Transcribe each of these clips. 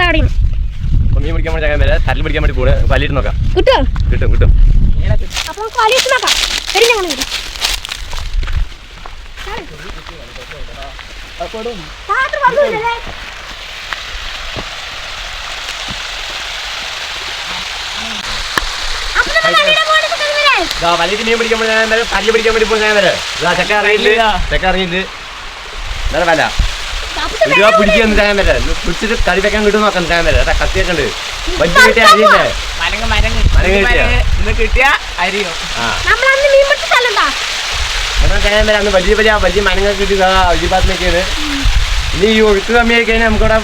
അവിടെ മീൻ പിടിക്കാൻ വേണ്ടി ചങ്ങാൻ വരെ തല്ല് പിടിക്കാൻ വേണ്ടി പോണ് വലിയിട്ട് നോക്കാം. കിട്ടുമോ? കിട്ടും കിട്ടും. അപ്പൊ നമുക്ക് വലിയിട്ട് നോക്കാം. ശരി ഞങ്ങൾ വരും. വലിയിട്ട് മീൻ പിടിക്കാൻ വേണ്ടി ഞാൻ വരെ തല്ല് പിടിക്കാൻ വേണ്ടി പോകുന്ന ഞാൻ വരെ ചെക്ക അറിയില്ല വേറെ വല ഇരുപ പിടിക്കാൻ ഞാൻ വരെ പിടിച്ചിട്ട് കറി വെക്കാൻ കിട്ടും നോക്കാം ഞാൻ വരെ കത്തിയൊക്കെ ഉണ്ട് വലിയ കിട്ടിയ അരിയില്ലേ കിട്ടിയ അരിയോ അന്ന് വലിയ വലിയ വലിയ മരങ്ങൾ കിട്ടുക വലിയ ഭാഗത്തേക്കാണ്. ഇനി ഈ ഒഴുക്ക് കമ്മിയായി കഴിഞ്ഞാൽ നമുക്കിവിടെ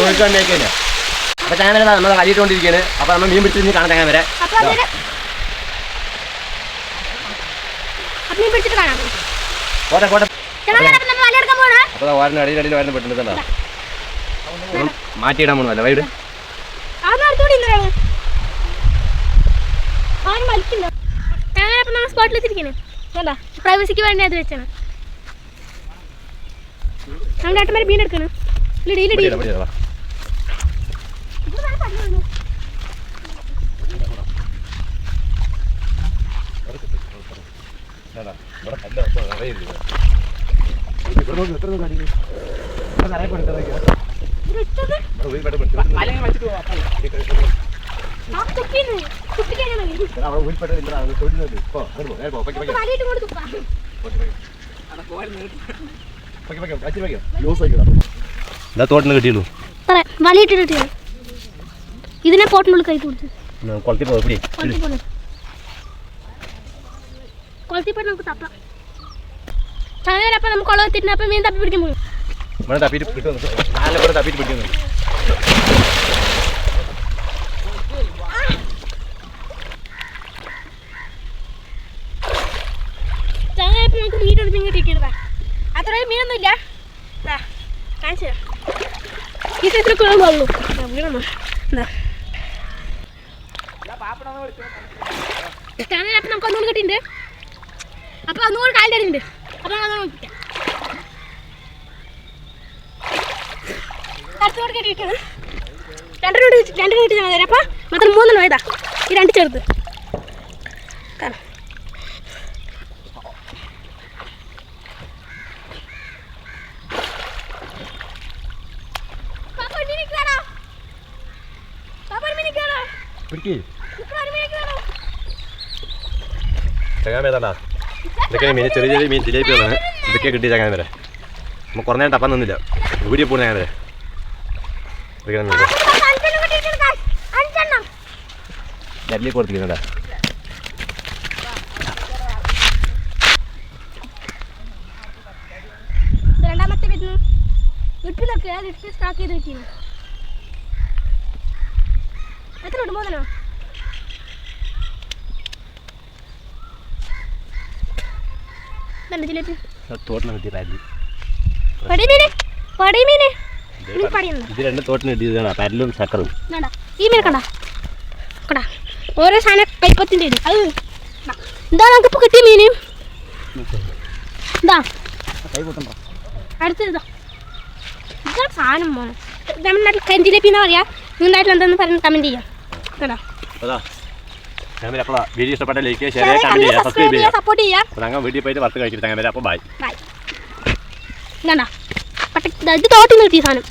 ഒഴുക്ക് കമ്മിയായി കഴിഞ്ഞാൽ അപ്പൊ ചാനൽ നമ്മൾ വലിയിട്ടുകൊണ്ടിരിക്കുകയാണ്. അപ്പൊ നമ്മൾ മീൻ പിടിച്ചിട്ട് കാണാൻ ചാൻ വരെ കോട്ടെ കോട്ടെ. അപ്പൊ ഓരോ അടിയിൽ വരുന്ന പെട്ടെന്ന് മാറ്റിയിടാൻ പോകണമല്ലോ വൈകിട്ട് പ്രൈവസിക്ക് വേണ്ടി അത് വെച്ചാണ് നമ്മുടെ ഏട്ടന്മാർ മീൻ എടുക്കണം. തോട്ടിന് കിട്ടിയുള്ളൂ ഇതിനെ പോട്ടിനുള്ളിൽ കൈ കൊടുത്തു കൊളത്തിപ്പോയി നമുക്ക് തപ്പാം. ചങ്ങനപ്പം നമുക്ക് കുളം എത്തിയിട്ട് അപ്പം മീൻ തപ്പി പിടിക്കാൻ പോകും. തപ്പിട്ട് കിട്ടുന്നു നാല് തപ്പിട്ട് പിടിക്കുന്നു. ചങ്ങനപ്പം നമുക്ക് മീനൊരു മീൻ കിട്ടിയിട്ടാ അത്രയും മീനൊന്നുമില്ല. കാണിച്ചു ഈ സൈസിൽ കുളമുള്ളൂ വീണോ എന്താ ചങ്ങനപ്പം നമുക്ക് ഒന്നുകൂടി കിട്ടിയിട്ടുണ്ട്. അപ്പൊ ഒന്നുകൂടി കാലിൻ്റെ അടിയുണ്ട്. അപ്പൊ നോക്കിക്കാം അടുത്തോട് കെട്ടിയിട്ടാണ് രണ്ടിനോട് കിട്ടി ഞങ്ങൾ തരാം. അപ്പം മാത്രം 3 ഇതാ ഈ 2 ചെറുത് കാണാം. ചങ്ങാൻ ഇതൊക്കെ മീൻ ചെറിയ ചെറിയ മീൻ ജിലേബികളാണ്. ഇതൊക്കെ കിട്ടിയ ചങ്ങാൻ വരെ നമ്മൾ കുറേ നേരം ടപ്പാൻ നിന്നില്ല. വീഡിയോ പോകുന്ന ഞാൻ വരെ ജല്ലി കൊടുത്തിരിക്കുന്നുണ്ടാ. രണ്ടാമത്തെ വരുന്നു ഇട്ടിലൊക്കെ ഇട്ട് സ്റ്റാക്ക് ചെയ്ത് വെക്കുന്നു. എത്ര ഉണ്ട്? 3 തോട്ടിന് കിട്ടിയ ഇത് 2 തോട്ടിന് കിട്ടിയതാണ് പരലും ശക്കറും. ഈ മീൻ കണ്ട കടാ ഓരോ സാധനം കൈപ്പത്തിൻ്റെ ഇത് അത് എന്താ നമുക്കിപ്പോൾ കിട്ടിയ മീൻ എന്താ അടുത്തതാ ഇതാ സാധനം പോണം. നമ്മുടെ നാട്ടിൽ കരിഞ്ചിലേപ്പി എന്നാ പറയാ. നിങ്ങളുടെ നാട്ടിൽ എന്താന്ന് പറഞ്ഞ് കമൻറ്റ് ചെയ്യാം കേട്ടോ. വീഡിയോ ഇഷ്ടപ്പെട്ട ലൈക്ക് ഷെയർ കമന്റ് ചെയ്യുക സബ്സ്ക്രൈബ് ചെയ്യുക സപ്പോർട്ട് ചെയ്യുക. ഞങ്ങൾ വീട്ടിൽ പോയിട്ട് വറുത്ത് കഴിച്ചിട്ട് അങ്ങനെ വരാം. അപ്പോൾ ബൈ. ഇത് തോട്ടിൽ നിന്ന് കിട്ടിയ സാധനം.